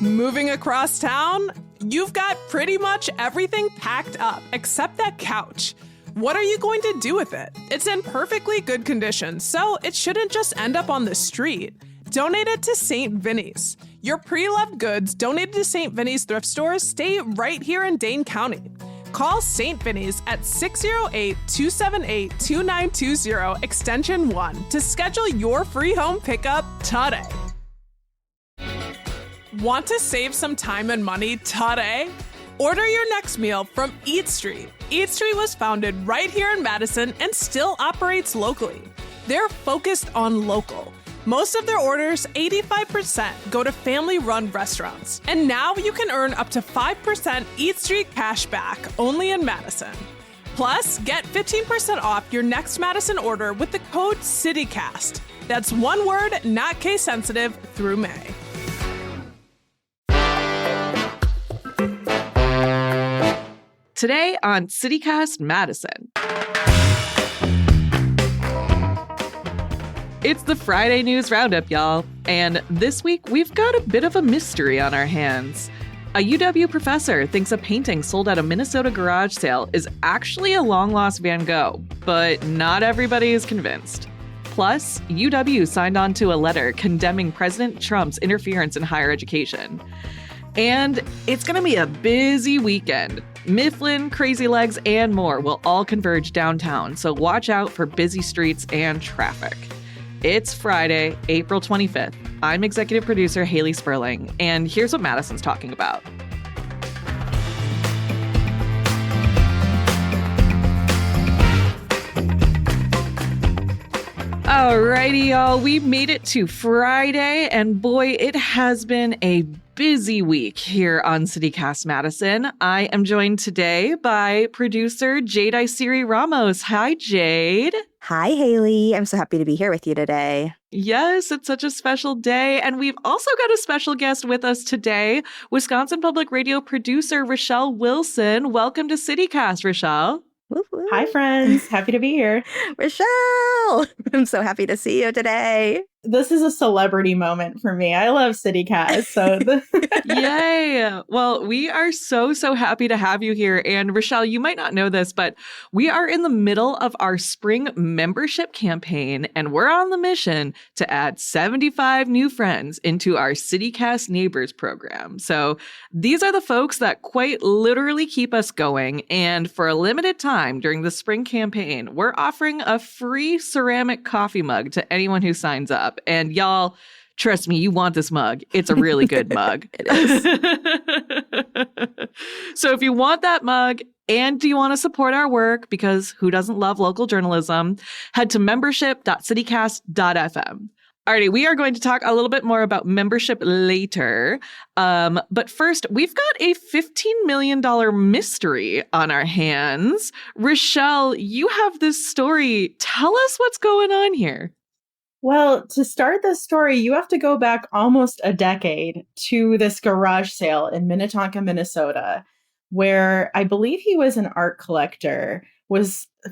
Moving across town? You've got pretty much everything packed up except that couch. What are you going to do with it? It's in perfectly good condition, so it shouldn't just end up on the street. Donate it to St. Vinny's. Your pre-loved goods donated to St. Vinny's thrift stores stay right here in Dane County. Call St. Vinny's at 608-278-2920 extension 1 to schedule your free home pickup today. Want to save some time and money today? Order your next meal from Eat Street. Eat Street was founded right here in Madison and still operates locally. They're focused on local. Most of their orders, 85%, go to family-run restaurants. And now you can earn up to 5% Eat Street cash back only in Madison. Plus, get 15% off your next Madison order with the code CityCast. That's one word, not case sensitive, through May. Today on CityCast Madison. It's the Friday News Roundup, y'all. And this week, we've got a bit of a mystery on our hands. A UW professor thinks a painting sold at a Minnesota garage sale is actually a long-lost Van Gogh, but not everybody is convinced. Plus, UW signed on to a letter condemning President Trump's interference in higher education. And it's going to be a busy weekend. Mifflin, Crazy Legs, and more will all converge downtown, so watch out for busy streets and traffic. It's Friday, April 25th. I'm executive producer Haley Sperling, and here's what Madison's talking about. Alrighty, y'all, we made it to Friday, and boy, it has been a busy week here on CityCast Madison. I am joined today by producer Jade Isiri Ramos. Hi, Jade. Hi, Haley. I'm so happy to be here with you today. Yes, it's such a special day. And we've also got a special guest with us today, Wisconsin Public Radio producer Rochelle Wilson. Welcome to CityCast, Rochelle. Woo-hoo. Hi, friends. Happy to be here. Rochelle! I'm so happy to see you today. This is a celebrity moment for me. I love CityCast. So Yay! Well, we are so happy to have you here. And Rochelle, you might not know this, but we are in the middle of our spring membership campaign, and we're on the mission to add 75 new friends into our CityCast Neighbors program. So these are the folks that quite literally keep us going. And for a limited time during the spring campaign, we're offering a free ceramic coffee mug to anyone who signs up. And y'all, trust me, you want this mug. It's a really good mug. It is. So if you want that mug and do you want to support our work, because who doesn't love local journalism, head to membership.citycast.fm. Alrighty, we are going to talk a little bit more about membership later. But first, we've got a $15 million mystery on our hands. Rochelle, you have this story. Tell us what's going on here. Well, to start this story, you have to go back almost a decade to this garage sale in Minnetonka, Minnesota, where I believe he was an art collector,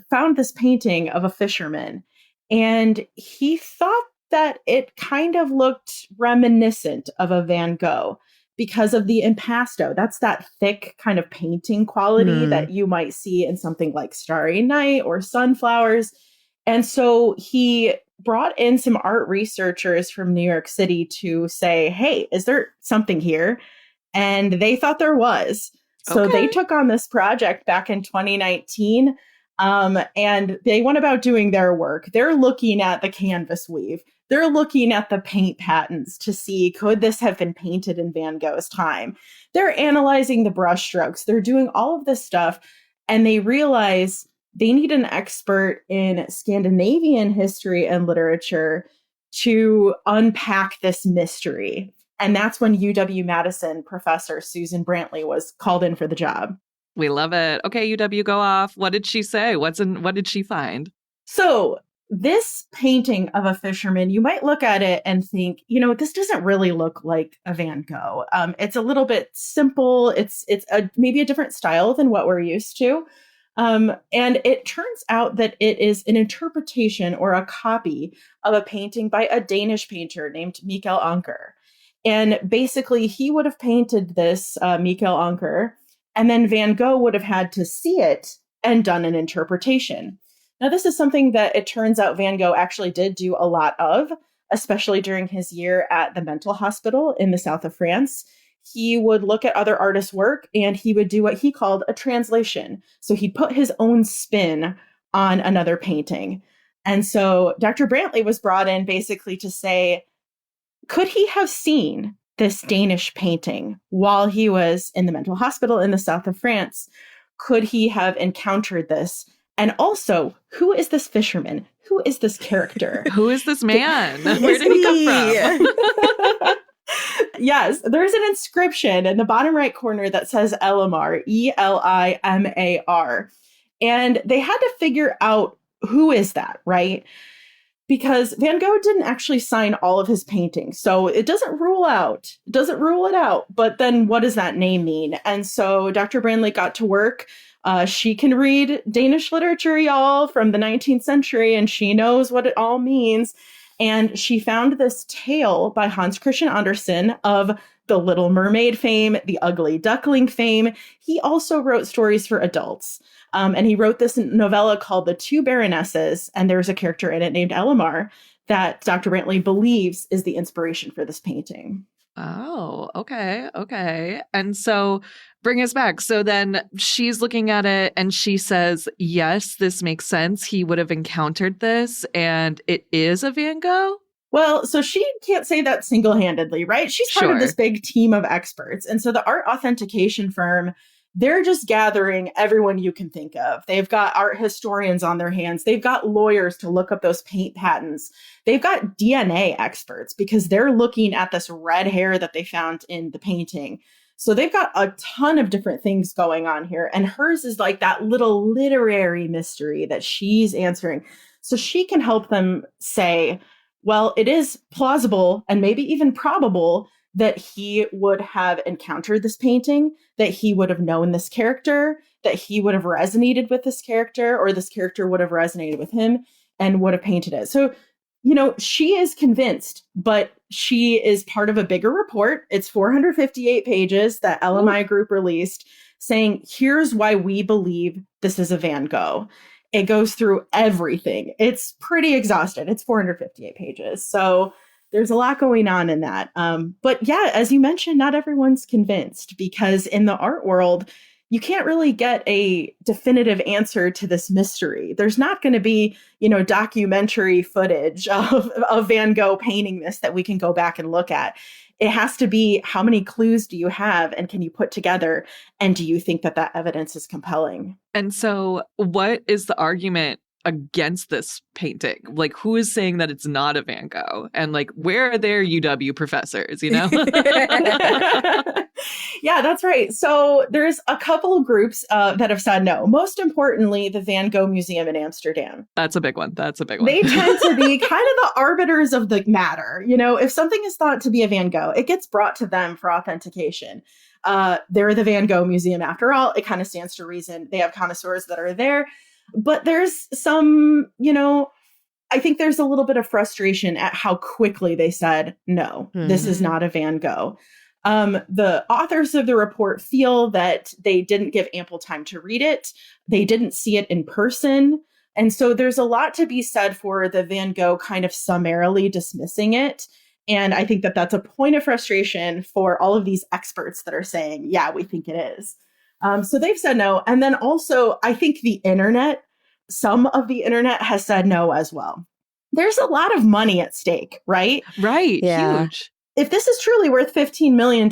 found this painting of a fisherman. And he thought that it kind of looked reminiscent of a Van Gogh because of the impasto. That's that thick kind of painting quality that you might see in something like Starry Night or Sunflowers. And so he brought in some art researchers from New York City to say, hey, is there something here? And they thought there was. So they took on this project back in 2019. And they went about doing their work. They're looking at the canvas weave. They're looking at the paint patents to see, could this have been painted in Van Gogh's time? They're analyzing the brush strokes. They're doing all of this stuff. And they realize they need an expert in Scandinavian history and literature to unpack this mystery. And that's when UW-Madison professor Susan Brantley was called in for the job. We love it. Okay, UW, go off. What did she say? What did she find? So this painting of a fisherman, you might look at it and think, this doesn't really look like a Van Gogh. It's a little bit simple. It's maybe a different style than what we're used to. And it turns out that it is an interpretation or a copy of a painting by a Danish painter named Mikkel Anker. And basically, he would have painted this, Michael Anker, and then Van Gogh would have had to see it and done an interpretation. Now, this is something that it turns out Van Gogh actually did do a lot of, especially during his year at the mental hospital in the south of France. He would look at other artists' work and he would do what he called a translation. So he'd put his own spin on another painting. And so Dr. Brantley was brought in basically to say, could he have seen this Danish painting while he was in the mental hospital in the south of France? Could he have encountered this? And also, who is this fisherman? Who is this character? Who is this man? Where did he come from? Yes, there's an inscription in the bottom right corner that says Elimar, Elimar. And they had to figure out who is that, right? Because Van Gogh didn't actually sign all of his paintings. So it doesn't rule it out. But then what does that name mean? And so Dr. Brantley got to work. She can read Danish literature, y'all, from the 19th century, and she knows what it all means. And she found this tale by Hans Christian Andersen of the Little Mermaid fame, the Ugly Duckling fame. He also wrote stories for adults. And he wrote this novella called The Two Baronesses, and there's a character in it named Elimar that Dr. Brantley believes is the inspiration for this painting. Oh, okay. Okay. And so bring us back. So then she's looking at it and she says, yes, this makes sense. He would have encountered this and it is a Van Gogh. Well, so she can't say that single-handedly, right? She's part of this big team of experts. And so the art authentication firm, they're just gathering everyone you can think of. They've got art historians on their hands. They've got lawyers to look up those paint patents. They've got DNA experts because they're looking at this red hair that they found in the painting. So they've got a ton of different things going on here. And hers is like that little literary mystery that she's answering. So she can help them say, well, it is plausible and maybe even probable that he would have encountered this painting, that he would have known this character, that he would have resonated with this character, or this character would have resonated with him and would have painted it. So, you know, she is convinced, but she is part of a bigger report. It's 458 pages that LMI Group released saying, here's why we believe this is a Van Gogh. It goes through everything. It's pretty exhaustive. It's 458 pages. So there's a lot going on in that. But yeah, as you mentioned, not everyone's convinced because in the art world, you can't really get a definitive answer to this mystery. There's not going to be, you know, documentary footage of Van Gogh painting this that we can go back and look at. It has to be, how many clues do you have and can you put together? And do you think that that evidence is compelling? And so what is the argument against this painting? Like, who is saying that it's not a Van Gogh? And like, where are their UW professors, you know? Yeah, that's right. So there's a couple of groups that have said no. Most importantly, the Van Gogh Museum in Amsterdam. That's a big one. That's a big one. They tend to be kind of the arbiters of the matter. You know, if something is thought to be a Van Gogh, it gets brought to them for authentication. They're the Van Gogh Museum after all. It kind of stands to reason. They have connoisseurs that are there. But there's some, you know, I think there's a little bit of frustration at how quickly they said, no, this is not a Van Gogh. The authors of the report feel that they didn't give ample time to read it. They didn't see it in person. And so there's a lot to be said for the Van Gogh kind of summarily dismissing it. And I think that that's a point of frustration for all of these experts that are saying, yeah, we think it is. So they've said no. And then also, I think the internet, some of the internet has said no as well. There's a lot of money at stake, right? Right. Yeah. Huge. If this is truly worth $15 million,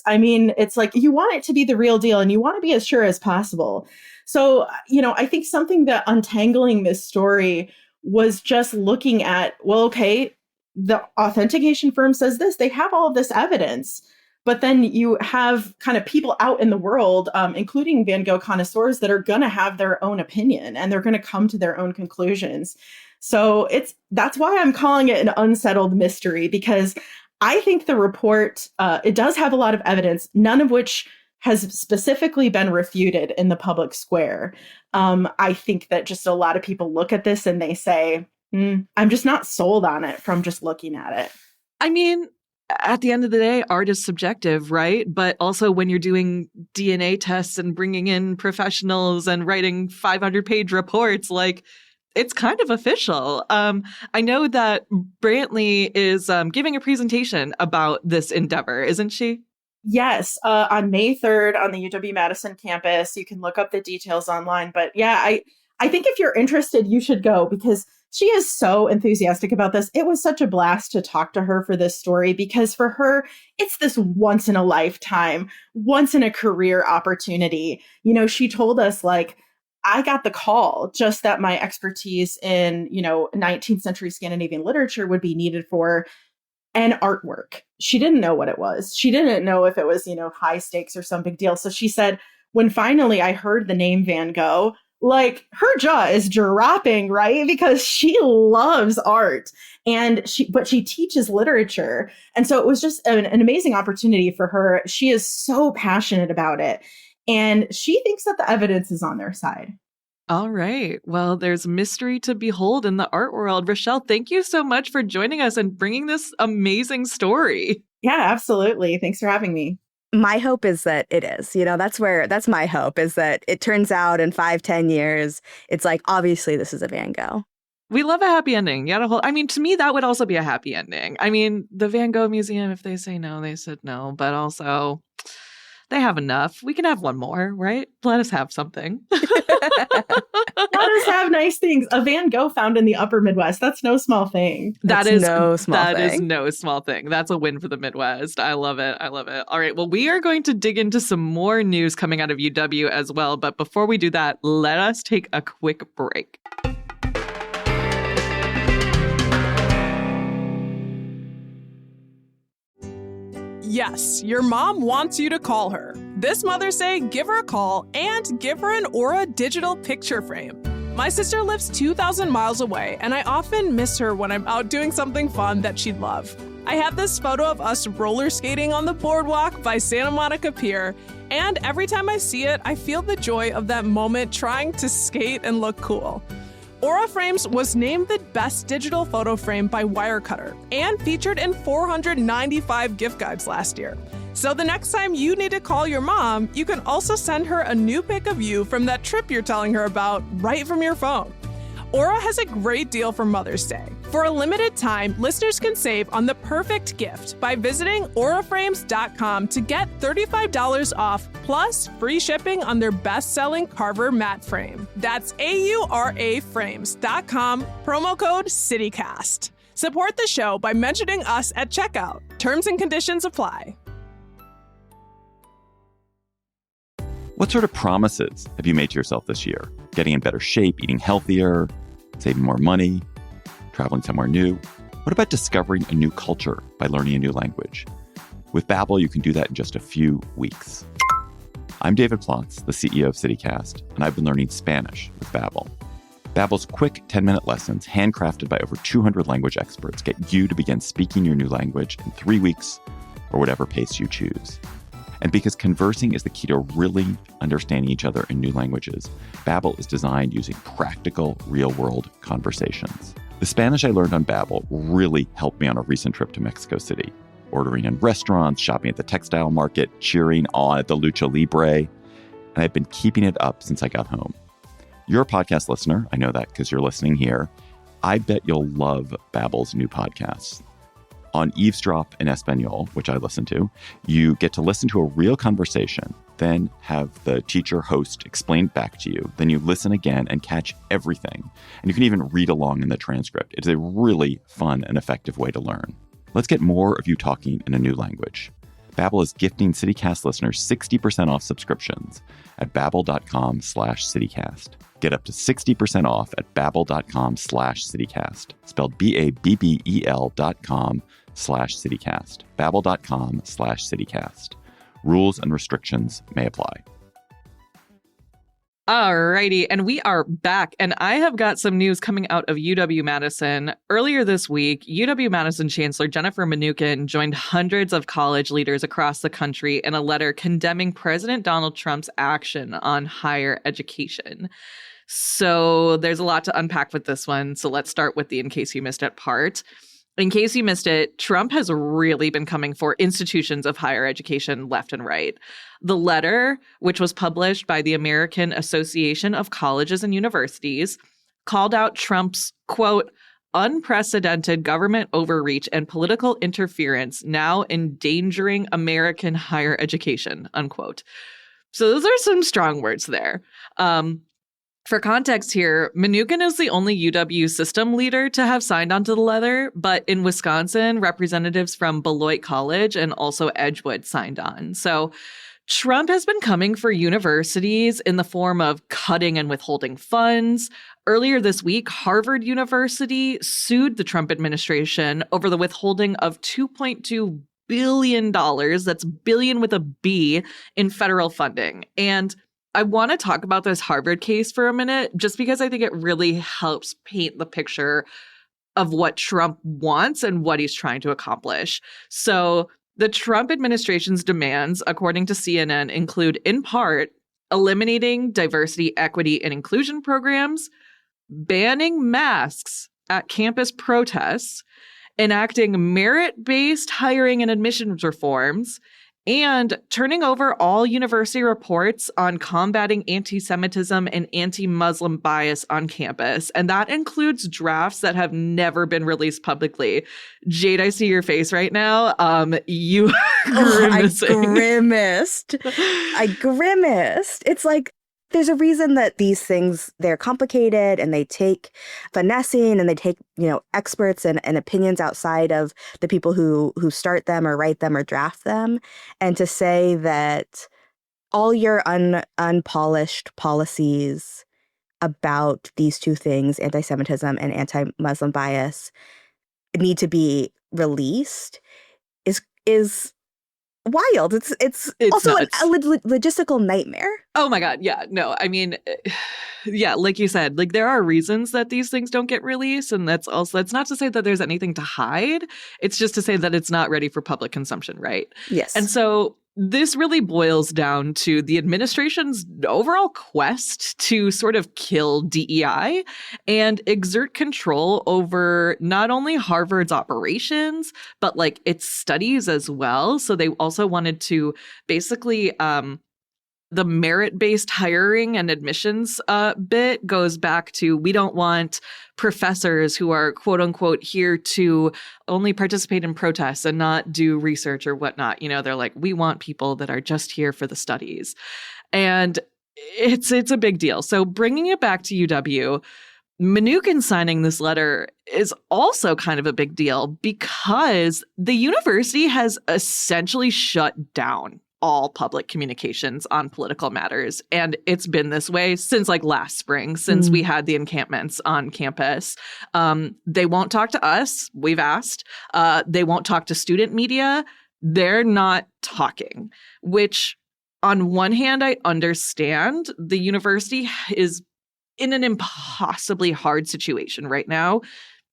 I mean, it's like you want it to be the real deal and you want to be as sure as possible. So, you know, I think something that untangling this story was just looking at, well, okay, the authentication firm says this, they have all of this evidence. But then you have kind of people out in the world, including Van Gogh connoisseurs, that are going to have their own opinion and they're going to come to their own conclusions. So that's why I'm calling it an unsettled mystery, because I think the report, it does have a lot of evidence, none of which has specifically been refuted in the public square. I think that just a lot of people look at this and they say, I'm just not sold on it from just looking at it. I mean, at the end of the day, art is subjective, right? But also when you're doing DNA tests and bringing in professionals and writing 500-page reports, like, it's kind of official. I know that Brantley is giving a presentation about this endeavor, isn't she? Yes, on May 3rd on the UW-Madison campus. You can look up the details online. But yeah, I think if you're interested, you should go because she is so enthusiastic about this. It was such a blast to talk to her for this story because for her, it's this once in a lifetime, once in a career opportunity. You know, she told us, like, I got the call just that my expertise in, 19th century Scandinavian literature would be needed for an artwork. She didn't know what it was. She didn't know if it was, high stakes or some big deal. So she said, when finally I heard the name Van Gogh, like, her jaw is dropping, right? Because she loves art but she teaches literature. And so it was just an amazing opportunity for her. She is so passionate about it. And she thinks that the evidence is on their side. All right. Well, there's mystery to behold in the art world. Rochelle, thank you so much for joining us and bringing this amazing story. Yeah, absolutely. Thanks for having me. My hope is that it is, that's my hope is that it turns out in 5-10 years, it's like, obviously this is a Van Gogh. We love a happy ending. To me, that would also be a happy ending. I mean, the Van Gogh Museum, if they say no, they said no, but also they have enough. We can have one more, right? Let us have something. Let us have nice things. A Van Gogh found in the upper Midwest. That's no small thing. That is no small thing. That's a win for the Midwest. I love it. All right. Well, we are going to dig into some more news coming out of UW as well. But before we do that, let us take a quick break. Yes, your mom wants you to call her. This Mother's Day, give her a call and give her an Aura digital picture frame. My sister lives 2,000 miles away, and I often miss her when I'm out doing something fun that she'd love. I have this photo of us roller skating on the boardwalk by Santa Monica Pier, and every time I see it, I feel the joy of that moment trying to skate and look cool. Aura Frames was named the best digital photo frame by Wirecutter and featured in 495 gift guides last year. So the next time you need to call your mom, you can also send her a new pic of you from that trip you're telling her about right from your phone. Aura has a great deal for Mother's Day. For a limited time, listeners can save on the perfect gift by visiting auraframes.com to get $35 off plus free shipping on their best-selling Carver matte frame. That's auraframes.com, promo code CityCast. Support the show by mentioning us at checkout. Terms and conditions apply. What sort of promises have you made to yourself this year? Getting in better shape, eating healthier, saving more money, traveling somewhere new? What about discovering a new culture by learning a new language? With Babbel, you can do that in just a few weeks. I'm David Plotz, the CEO of CityCast, and I've been learning Spanish with Babbel. Babbel's quick 10-minute lessons, handcrafted by over 200 language experts, get you to begin speaking your new language in 3 weeks or whatever pace you choose. And because conversing is the key to really understanding each other in new languages, Babbel is designed using practical, real-world conversations. The Spanish I learned on Babbel really helped me on a recent trip to Mexico City, ordering in restaurants, shopping at the textile market, cheering on at the Lucha Libre, and I've been keeping it up since I got home. You're a podcast listener. I know that because you're listening here. I bet you'll love Babbel's new podcasts. On Eavesdrop in Espanol, which I listen to, you get to listen to a real conversation, then have the teacher host explain back to you. Then you listen again and catch everything. And you can even read along in the transcript. It's a really fun and effective way to learn. Let's get more of you talking in a new language. Babbel is gifting CityCast listeners 60% off subscriptions at babbel.com/CityCast. Get up to 60% off at babbel.com/CityCast. Spelled BABBEL.com/CityCast. Babbel.com/CityCast. Rules and restrictions may apply. Alrighty, and we are back, and I have got some news coming out of UW-Madison. Earlier this week, UW-Madison Chancellor Jennifer Mnookin joined hundreds of college leaders across the country in a letter condemning President Donald Trump's action on higher education. So there's a lot to unpack with this one, so let's start with the in case you missed it part. In case you missed it, Trump has really been coming for institutions of higher education left and right. The letter, which was published by the American Association of Colleges and Universities, called out Trump's, quote, unprecedented government overreach and political interference now endangering American higher education, unquote. So those are some strong words there. For context here, Mnuchin is the only UW system leader to have signed onto the letter, but in Wisconsin, representatives from Beloit College and also Edgewood signed on. So Trump has been coming for universities in the form of cutting and withholding funds. Earlier this week, Harvard University sued the Trump administration over the withholding of $2.2 billion, that's billion with a B, in federal funding. And I want to talk about this Harvard case for a minute, just because I think it really helps paint the picture of what Trump wants and what he's trying to accomplish. So the Trump administration's demands, according to CNN, include, in part, eliminating diversity, equity, and inclusion programs, banning masks at campus protests, enacting merit-based hiring and admissions reforms, and turning over all university reports on combating anti-Semitism and anti-Muslim bias on campus. And that includes drafts that have never been released publicly. Jade, I see your face right now. You are grimacing. I grimaced. It's like, there's a reason that these things, they're complicated and they take finessing and they take, experts and opinions outside of the people who start them or write them or draft them. And to say that all your unpolished policies about these two things, anti-Semitism and anti-Muslim bias, need to be released is wild. It's also a logistical nightmare. Oh my God. Yeah. No, I mean, yeah, like you said, like there are reasons that these things don't get released. And that's not to say that there's anything to hide. It's just to say that it's not ready for public consumption, right? Yes. And so this really boils down to the administration's overall quest to sort of kill DEI and exert control over not only Harvard's operations, but like its studies as well. So they also wanted to basically the merit-based hiring and admissions bit goes back to, we don't want professors who are quote unquote here to only participate in protests and not do research or whatnot. They're like, we want people that are just here for the studies. And it's a big deal. So bringing it back to UW, Mnuchin signing this letter is also kind of a big deal because the university has essentially shut down all public communications on political matters. And it's been this way since like last spring, since we had the encampments on campus. They won't talk to us. We've asked. They won't talk to student media. They're not talking, which on one hand, I understand. The university is in an impossibly hard situation right now,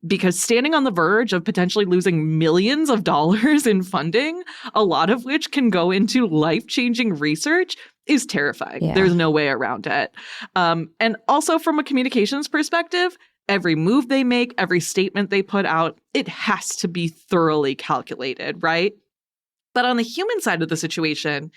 because standing on the verge of potentially losing millions of dollars in funding, a lot of which can go into life-changing research, is terrifying. Yeah. There's no way around it. And also from a communications perspective, every move they make, every statement they put out, it has to be thoroughly calculated, right? But on the human side of the situation,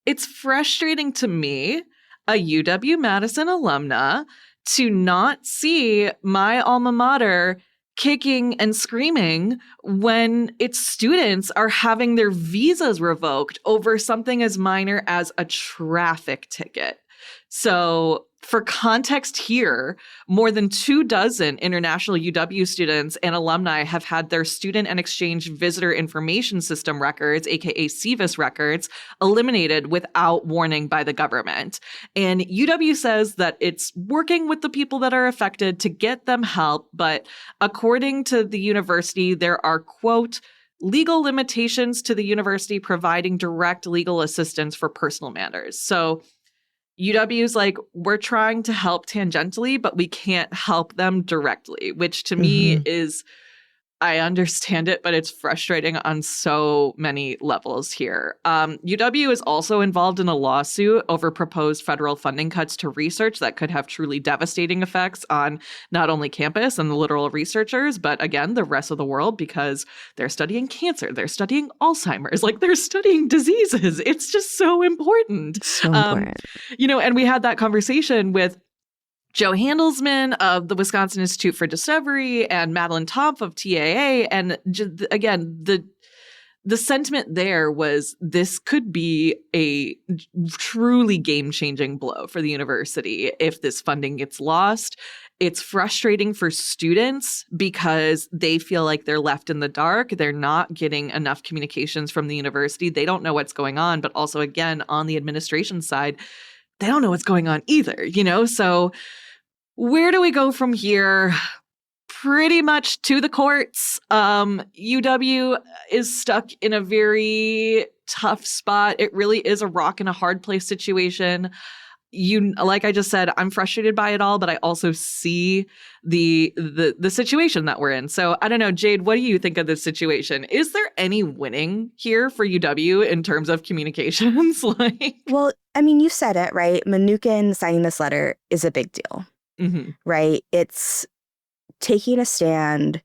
it's frustrating to me, a UW-Madison alumna, to not see my alma mater kicking and screaming when its students are having their visas revoked over something as minor as a traffic ticket. So for context here, more than 24 international UW students and alumni have had their Student and Exchange Visitor Information System records, aka SEVIS records, eliminated without warning by the government. And UW says that it's working with the people that are affected to get them help, but according to the university, there are, quote, legal limitations to the university providing direct legal assistance for personal matters. So UW's like, we're trying to help tangentially, but we can't help them directly, which to me is I understand it, but it's frustrating on so many levels here. UW is also involved in a lawsuit over proposed federal funding cuts to research that could have truly devastating effects on not only campus and the literal researchers, but again, the rest of the world, because they're studying cancer, they're studying Alzheimer's, like they're studying diseases. It's just so important. So important. And we had that conversation with Joe Handelsman of the Wisconsin Institute for Discovery and Madeline Tompf of TAA. And again, the sentiment there was this could be a truly game-changing blow for the university if this funding gets lost. It's frustrating for students because they feel like they're left in the dark. They're not getting enough communications from the university. They don't know what's going on. But also, again, on the administration side, they don't know what's going on either, So where do we go from here? Pretty much to the courts. UW is stuck in a very tough spot. It really is a rock and a hard place situation. Like I just said, I'm frustrated by it all, but I also see the situation that we're in. So I don't know, Jade, what do you think of this situation? Is there any winning here for UW in terms of communications? Well, I mean, you said it, right? Mnookin signing this letter is a big deal. Mm-hmm. Right? It's taking a stand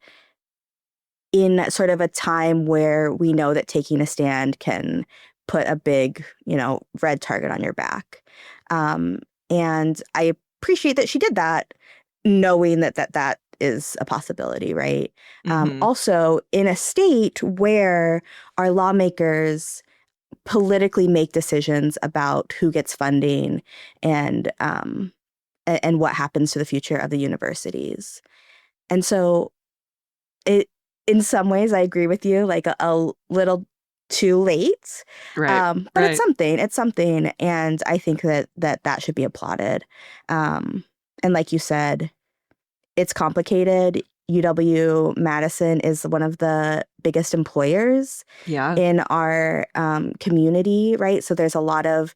in sort of a time where we know that taking a stand can put a big, red target on your back. And I appreciate that she did that, knowing that is a possibility, right? Mm-hmm. Also, in a state where our lawmakers politically make decisions about who gets funding and what happens to the future of the universities. And so in some ways, I agree with you, like a little too late. Right. But it's something. And I think that should be applauded. And like you said, it's complicated. UW-Madison is one of the biggest employers in our community, right? So there's a lot of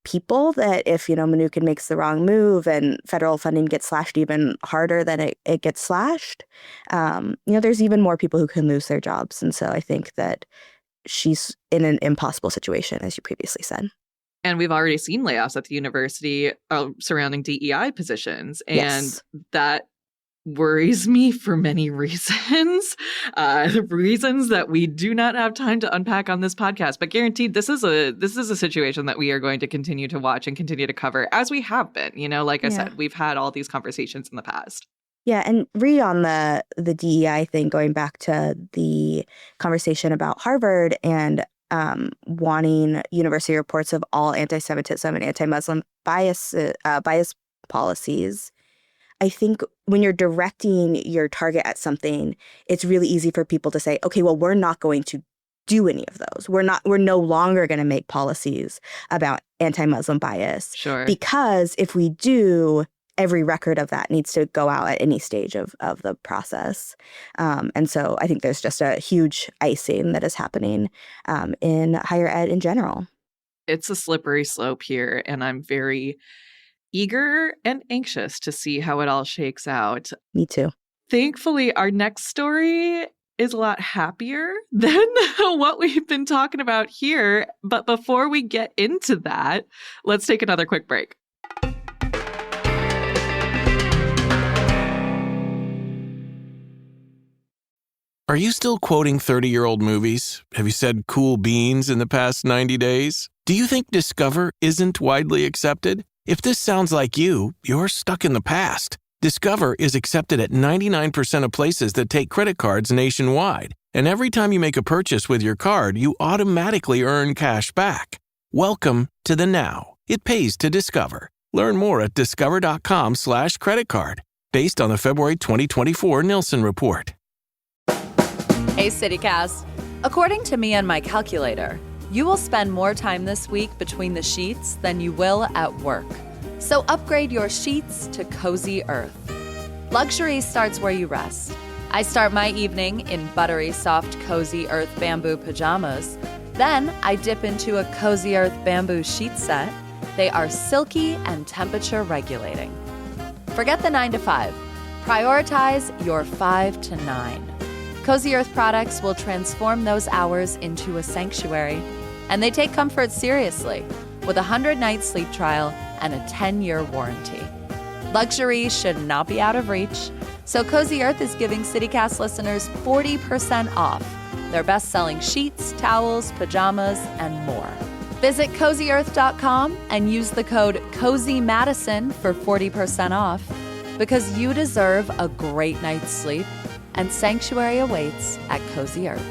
people that if, Mnookin makes the wrong move and federal funding gets slashed even harder than it gets slashed, there's even more people who can lose their jobs. And so I think that she's in an impossible situation, as you previously said. And we've already seen layoffs at the university surrounding DEI positions. And that worries me for many reasons, reasons that we do not have time to unpack on this podcast. But guaranteed, this is a situation that we are going to continue to watch and continue to cover, as we have been. Like I said, we've had all these conversations in the past. Yeah, and on the DEI thing, going back to the conversation about Harvard and wanting university reports of all anti-Semitism and anti-Muslim bias policies. I think when you're directing your target at something, it's really easy for people to say, okay, well, we're not going to do any of those. We're no longer going to make policies about anti-Muslim bias. Sure. Because if we do, every record of that needs to go out at any stage of the process. And so I think there's just a huge icing that is happening in higher ed in general. It's a slippery slope here, and I'm very eager and anxious to see how it all shakes out. Me too. Thankfully, our next story is a lot happier than what we've been talking about here. But before we get into that, let's take another quick break. Are you still quoting 30-year-old movies? Have you said cool beans in the past 90 days? Do you think Discover isn't widely accepted? If this sounds like you're stuck in the past. Discover is accepted at 99% of places that take credit cards nationwide. And every time you make a purchase with your card, you automatically earn cash back. Welcome to the now. It pays to Discover. Learn more at discover.com/credit card. Based on the February 2024 Nielsen report. Hey, CityCast. According to me and my calculator, you will spend more time this week between the sheets than you will at work. So upgrade your sheets to Cozy Earth. Luxury starts where you rest. I start my evening in buttery soft Cozy Earth bamboo pajamas. Then I dip into a Cozy Earth bamboo sheet set. They are silky and temperature regulating. Forget the 9 to 5. Prioritize your 5 to 9. Cozy Earth products will transform those hours into a sanctuary. And they take comfort seriously with a 100-night sleep trial and a 10-year warranty. Luxury should not be out of reach, so Cozy Earth is giving CityCast listeners 40% off their best-selling sheets, towels, pajamas, and more. Visit CozyEarth.com and use the code CozyMadison for 40% off, because you deserve a great night's sleep, and sanctuary awaits at Cozy Earth.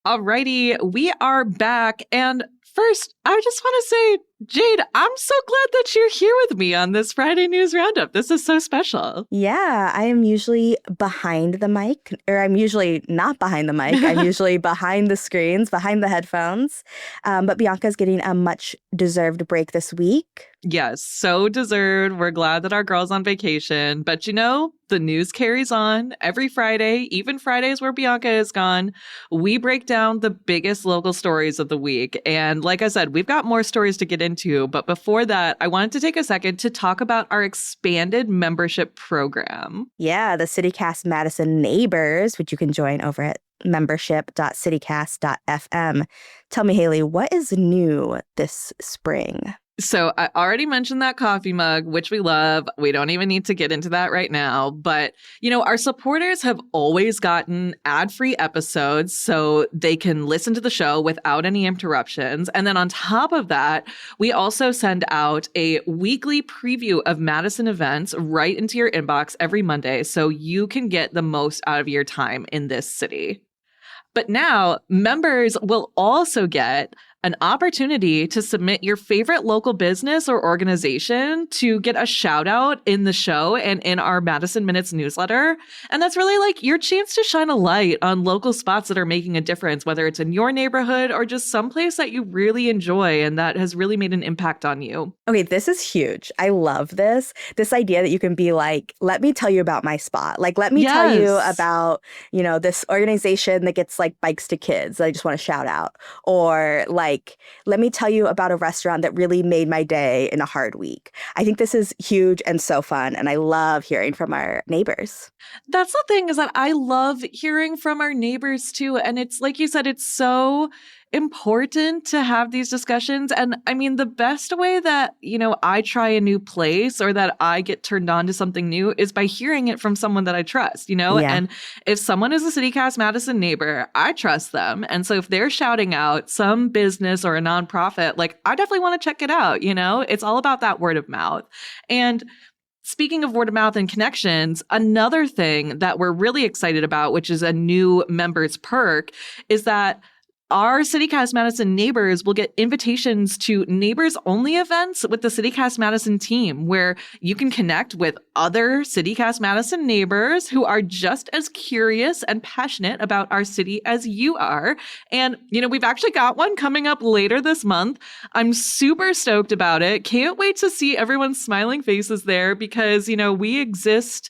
Alrighty, we are back. And first, I just want to say, Jade, I'm so glad that you're here with me on this Friday News Roundup. This is so special. Yeah, I am usually behind the mic, or I'm usually not behind the mic. I'm usually behind the screens, behind the headphones. But Bianca's getting a much deserved break this week. Yes, so deserved. We're glad that our girl's on vacation. But you know, the news carries on every Friday, even Fridays where Bianca is gone. We break down the biggest local stories of the week. And like I said, we've got more stories to get into. But before that, I wanted to take a second to talk about our expanded membership program. Yeah, the CityCast Madison Neighbors, which you can join over at membership.citycast.fm. Tell me, Haley, what is new this spring? So I already mentioned that coffee mug, which we love. We don't even need to get into that right now. But, you know, our supporters have always gotten ad-free episodes so they can listen to the show without any interruptions. And then on top of that, we also send out a weekly preview of Madison events right into your inbox every Monday so you can get the most out of your time in this city. But now members will also get an opportunity to submit your favorite local business or organization to get a shout out in the show and in our Madison Minutes newsletter. And that's really like your chance to shine a light on local spots that are making a difference, whether it's in your neighborhood or just someplace that you really enjoy and that has really made an impact on you. Okay, this is huge. I love this. This idea that you can be like, let me tell you about my spot. Like, let me tell you about, you know, this organization that gets like bikes to kids that I just want to shout out. Or like, let me tell you about a restaurant that really made my day in a hard week. I think this is huge and so fun. And I love hearing from our neighbors. That's the thing, is that I love hearing from our neighbors too. And it's like you said, it's so important to have these discussions. And I mean, the best way that, you know, I try a new place or that I get turned on to something new is by hearing it from someone that I trust, you know? Yeah. And if someone is a CityCast Madison neighbor, I trust them. And so if they're shouting out some business or a nonprofit, like, I definitely want to check it out, you know? It's all about that word of mouth. And speaking of word of mouth and connections, another thing that we're really excited about, which is a new members perk, is that our CityCast Madison neighbors will get invitations to neighbors-only events with the CityCast Madison team, where you can connect with other CityCast Madison neighbors who are just as curious and passionate about our city as you are. And, you know, we've actually got one coming up later this month. I'm super stoked about it. Can't wait to see everyone's smiling faces there because, you know, we exist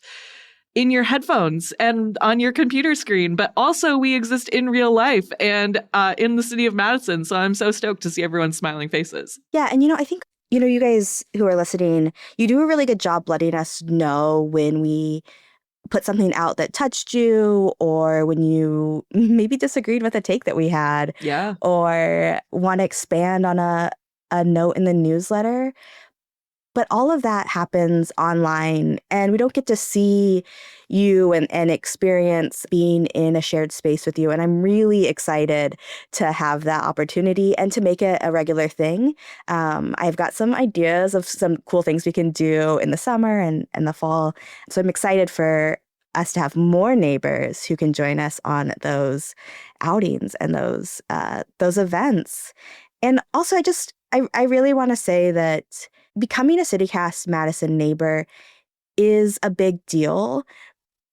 in your headphones and on your computer screen, but also we exist in real life and in the city of Madison. So I'm so stoked to see everyone's smiling faces. Yeah. And, you know, I think, you know, you guys who are listening, you do a really good job letting us know when we put something out that touched you or when you maybe disagreed with a take that we had. Yeah. Or want to expand on a note in the newsletter. But all of that happens online and we don't get to see you and experience being in a shared space with you. And I'm really excited to have that opportunity and to make it a regular thing. I've got some ideas of some cool things we can do in the summer and the fall. So I'm excited for us to have more neighbors who can join us on those outings and those events. And also, I really want to say that becoming a CityCast Madison neighbor is a big deal,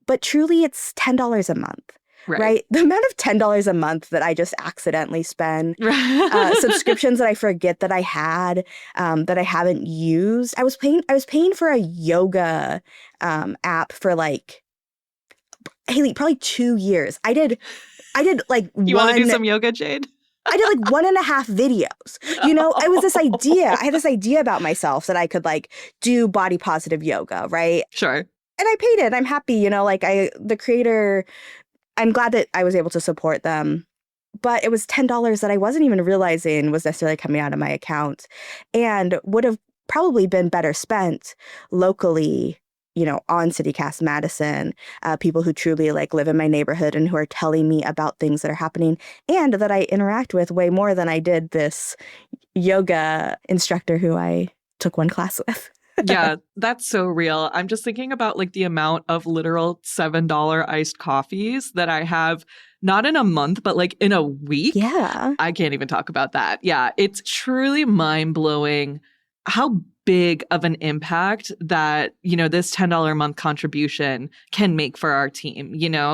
but truly it's $10 a month, right? The amount of $10 a month that I just accidentally spend, subscriptions that I forget that I had, that I haven't used. I was paying for a yoga app for like, Haley, probably 2 years. I did like You want to do some yoga, Jade? I did like 1.5 videos. You know, it was this idea. I had this idea about myself that I could like do body positive yoga, right? Sure. I paid it. I'm happy, like the creator, I'm glad that I was able to support them. But it was $10 that I wasn't even realizing was necessarily coming out of my account and would have probably been better spent locally, on CityCast Madison, people who truly like live in my neighborhood and who are telling me about things that are happening and that I interact with way more than I did this yoga instructor who I took one class with. Yeah, that's so real. I'm just thinking about like the amount of literal $7 iced coffees that I have, not in a month, but like in a week. Yeah. I can't even talk about that. Yeah, it's truly mind-blowing how big of an impact that, this $10 a month contribution can make for our team.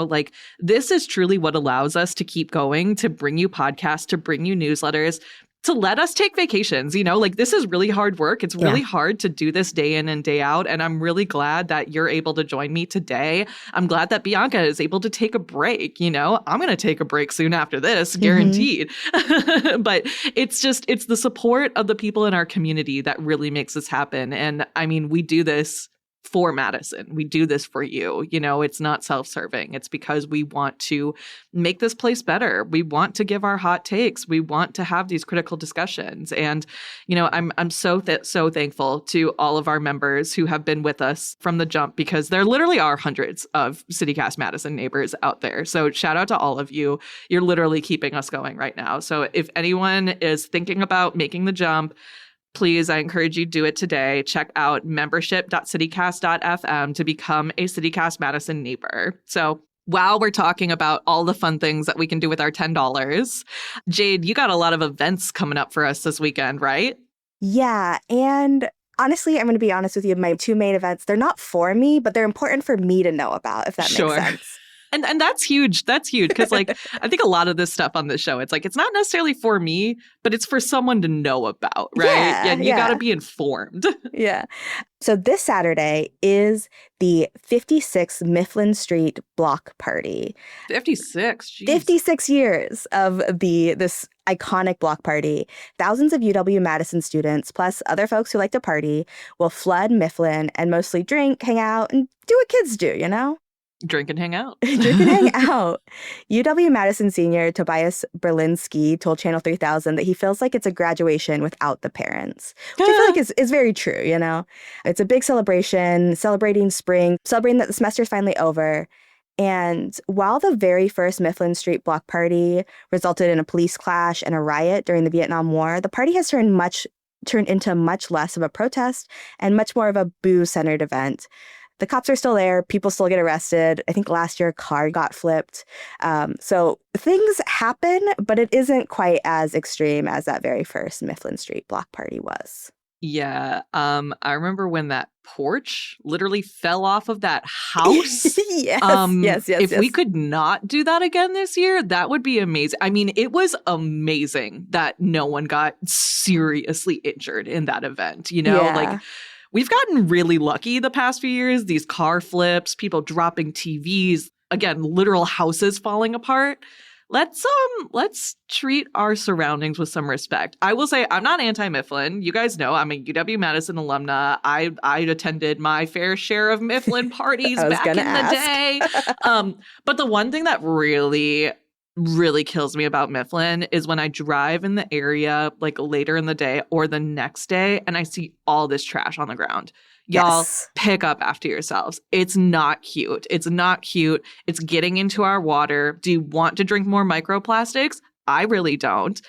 Like this is truly what allows us to keep going, to bring you podcasts, to bring you newsletters, to let us take vacations. Like this is really hard work. It's really hard to do this day in and day out. And I'm really glad that you're able to join me today. I'm glad that Bianca is able to take a break. I'm going to take a break soon after this, guaranteed. But it's the support of the people in our community that really makes this happen. And I mean, we do this for Madison. We do this for you. It's not self-serving. It's because we want to make this place better. We want to give our hot takes. We want to have these critical discussions. And, I'm so thankful to all of our members who have been with us from the jump, because there literally are hundreds of CityCast Madison neighbors out there. So shout out to all of you. You're literally keeping us going right now. So if anyone is thinking about making the jump, please, I encourage you to do it today. Check out membership.citycast.fm to become a CityCast Madison neighbor. So while we're talking about all the fun things that we can do with our $10, Jade, you got a lot of events coming up for us this weekend, right? Yeah. And honestly, I'm going to be honest with you. My two main events, they're not for me, but they're important for me to know about, if that makes sense. And that's huge. That's huge. Because I think a lot of this stuff on this show, it's like, it's not necessarily for me, but it's for someone to know about, right? Yeah, and you got to be informed. Yeah. So this Saturday is the 56th Mifflin Street Block Party. 56. Geez. 56 years of this iconic block party. Thousands of UW-Madison students, plus other folks who like to party, will flood Mifflin and mostly drink, hang out, and do what kids do, Drink and hang out. Drink and hang out. UW-Madison senior Tobias Berlinski told Channel 3000 that he feels like it's a graduation without the parents, which I feel like is very true, It's a big celebration, celebrating spring, celebrating that the semester's finally over. And while the very first Mifflin Street Block Party resulted in a police clash and a riot during the Vietnam War, the party has turned into much less of a protest and much more of a booze-centered event. The cops are still there. People still get arrested. I think last year a car got flipped. So things happen, but it isn't quite as extreme as that very first Mifflin Street Block Party was. Yeah. I remember when that porch literally fell off of that house. Yes. If we could not do that again this year, that would be amazing. I mean, it was amazing that no one got seriously injured in that event. We've gotten really lucky the past few years. These car flips, people dropping TVs, again, literal houses falling apart. Let's treat our surroundings with some respect. I will say I'm not anti-Mifflin. You guys know I'm a UW-Madison alumna. I attended my fair share of Mifflin parties back in the day. But the one thing that really kills me about Mifflin is when I drive in the area like later in the day or the next day and I see all this trash on the ground. Y'all, pick up after yourselves. It's not cute. It's not cute. It's getting into our water. Do you want to drink more microplastics? I really don't.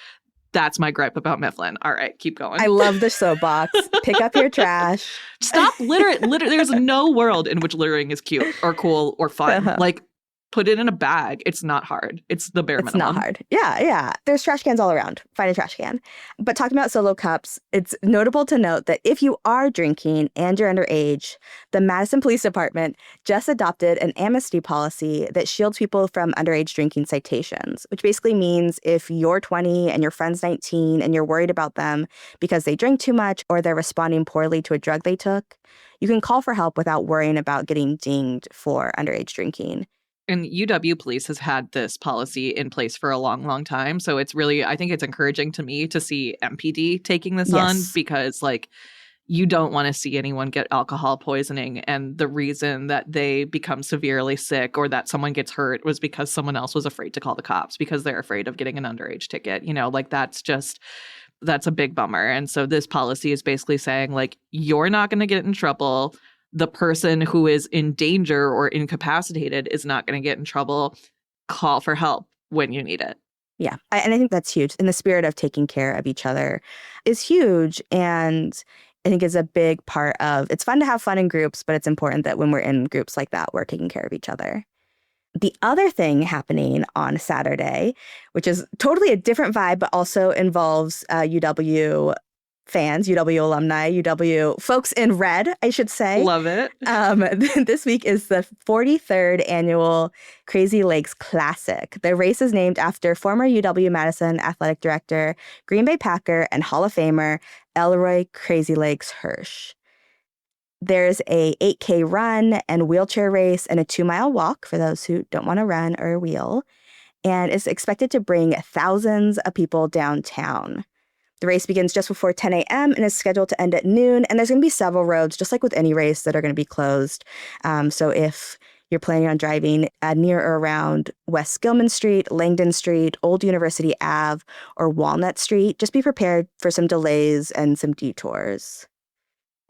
That's my gripe about Mifflin. All right, keep going. I love the soapbox. Pick up your trash. Stop littering. There's no world in which littering is cute or cool or fun. Like, put it in a bag. It's not hard. It's the bare minimum. It's not hard. Yeah. There's trash cans all around. Find a trash can. But talking about solo cups, it's notable to note that if you are drinking and you're underage, the Madison Police Department just adopted an amnesty policy that shields people from underage drinking citations, which basically means if you're 20 and your friend's 19 and you're worried about them because they drink too much or they're responding poorly to a drug they took, you can call for help without worrying about getting dinged for underage drinking. And UW Police has had this policy in place for a long, long time. So it's really, I think it's encouraging to me to see MPD taking this on because you don't want to see anyone get alcohol poisoning. And the reason that they become severely sick or that someone gets hurt was because someone else was afraid to call the cops because they're afraid of getting an underage ticket. You know, like that's a big bummer. And so this policy is basically saying, like, you're not going to get in trouble. The person who is in danger or incapacitated is not going to get in trouble. Call for help when you need it. Yeah. And I think that's huge. In the spirit of taking care of each other is huge. And I think is a big part of, it's fun to have fun in groups, but it's important that when we're in groups like that, we're taking care of each other. The other thing happening on Saturday, which is totally a different vibe, but also involves UW fans, UW alumni, UW folks in red, I should say. Love it. This week is the 43rd annual Crazy Legs Classic. The race is named after former UW-Madison athletic director, Green Bay Packer, and Hall of Famer Elroy Crazy Legs Hirsch. There's a 8K run and wheelchair race and a 2-mile walk for those who don't want to run or wheel, and is expected to bring thousands of people downtown. The race begins just before 10 a.m. and is scheduled to end at noon. And there's going to be several roads, just like with any race, that are going to be closed. So if you're planning on driving near or around West Gilman Street, Langdon Street, Old University Ave, or Walnut Street, just be prepared for some delays and some detours.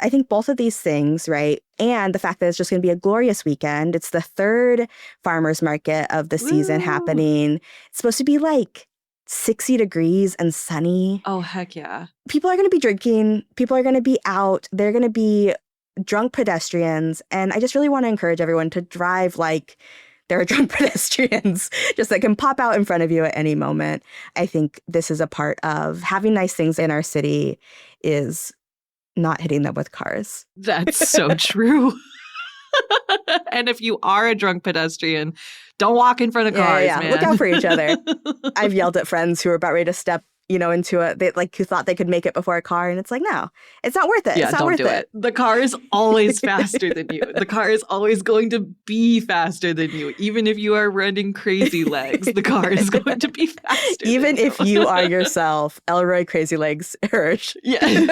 I think both of these things, right, and the fact that it's just going to be a glorious weekend. It's the third farmers market of the season happening. It's supposed to be like 60 degrees and sunny. Oh, heck yeah. People are going to be drinking. People are going to be out. They're going to be drunk pedestrians. And I just really want to encourage everyone to drive like there are drunk pedestrians just that can pop out in front of you at any moment. I think this is a part of having nice things in our city is not hitting them with cars. That's so true. And if you are a drunk pedestrian, don't walk in front of cars, man. Look out for each other. I've yelled at friends who are about ready to step, into who thought they could make it before a car. And it's like, no, it's not worth it. Yeah, it's not don't worth do it. The car is always faster than you. The car is always going to be faster than you. Even if you are running crazy legs, the car is going to be faster. Even than if you are yourself, Elroy Crazy Legs Hirsch. Yeah.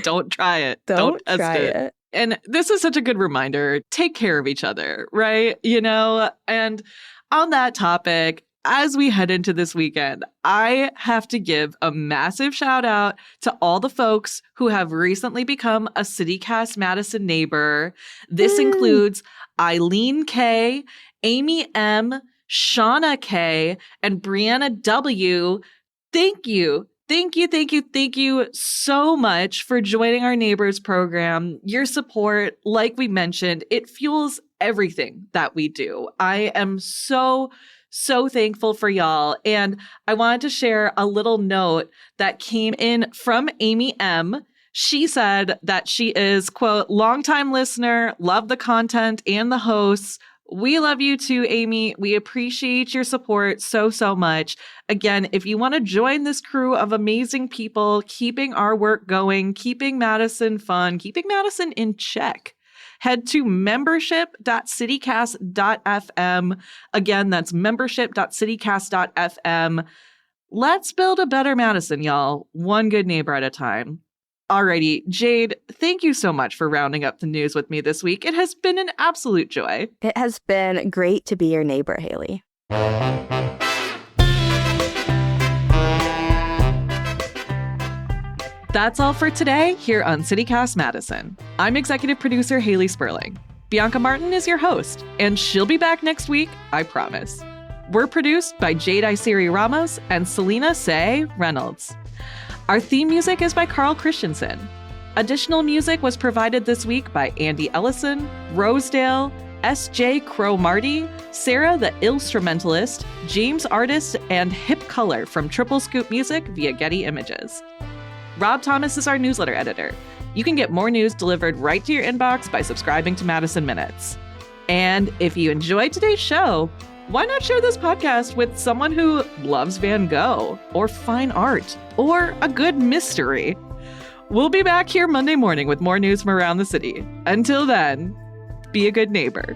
Don't try it. Don't test try it. And this is such a good reminder. Take care of each other, right? And on that topic, as we head into this weekend, I have to give a massive shout out to all the folks who have recently become a CityCast Madison neighbor. This includes Eileen K, Amy M, Shauna K, and Brianna W. Thank you. Thank you so much for joining our Neighbors program. Your support, like we mentioned, it fuels everything that we do. I am so thankful for y'all. And I wanted to share a little note that came in from Amy M. She said that she is, quote, longtime listener, love the content and the hosts. We love you too, Amy. We appreciate your support so much. Again, if you want to join this crew of amazing people, keeping our work going, keeping Madison fun, keeping Madison in check, head to membership.citycast.fm. Again, that's membership.citycast.fm. Let's build a better Madison, y'all. One good neighbor at a time. Alrighty, Jade, thank you so much for rounding up the news with me this week. It has been an absolute joy. It has been great to be your neighbor, Haley. That's all for today here on CityCast Madison. I'm executive producer Haley Sperling. Bianca Martin is your host, and she'll be back next week, I promise. We're produced by Jade Isiri Ramos and Selena Say Reynolds. Our theme music is by Carl Christensen. Additional music was provided this week by Andy Ellison, Rosedale, S.J. Crow Marty, Sarah the Instrumentalist, James Artist, and Hip Color from Triple Scoop Music via Getty Images. Rob Thomas is our newsletter editor. You can get more news delivered right to your inbox by subscribing to Madison Minutes. And if you enjoyed today's show, why not share this podcast with someone who loves Van Gogh or fine art or a good mystery? We'll be back here Monday morning with more news from around the city. Until then, be a good neighbor.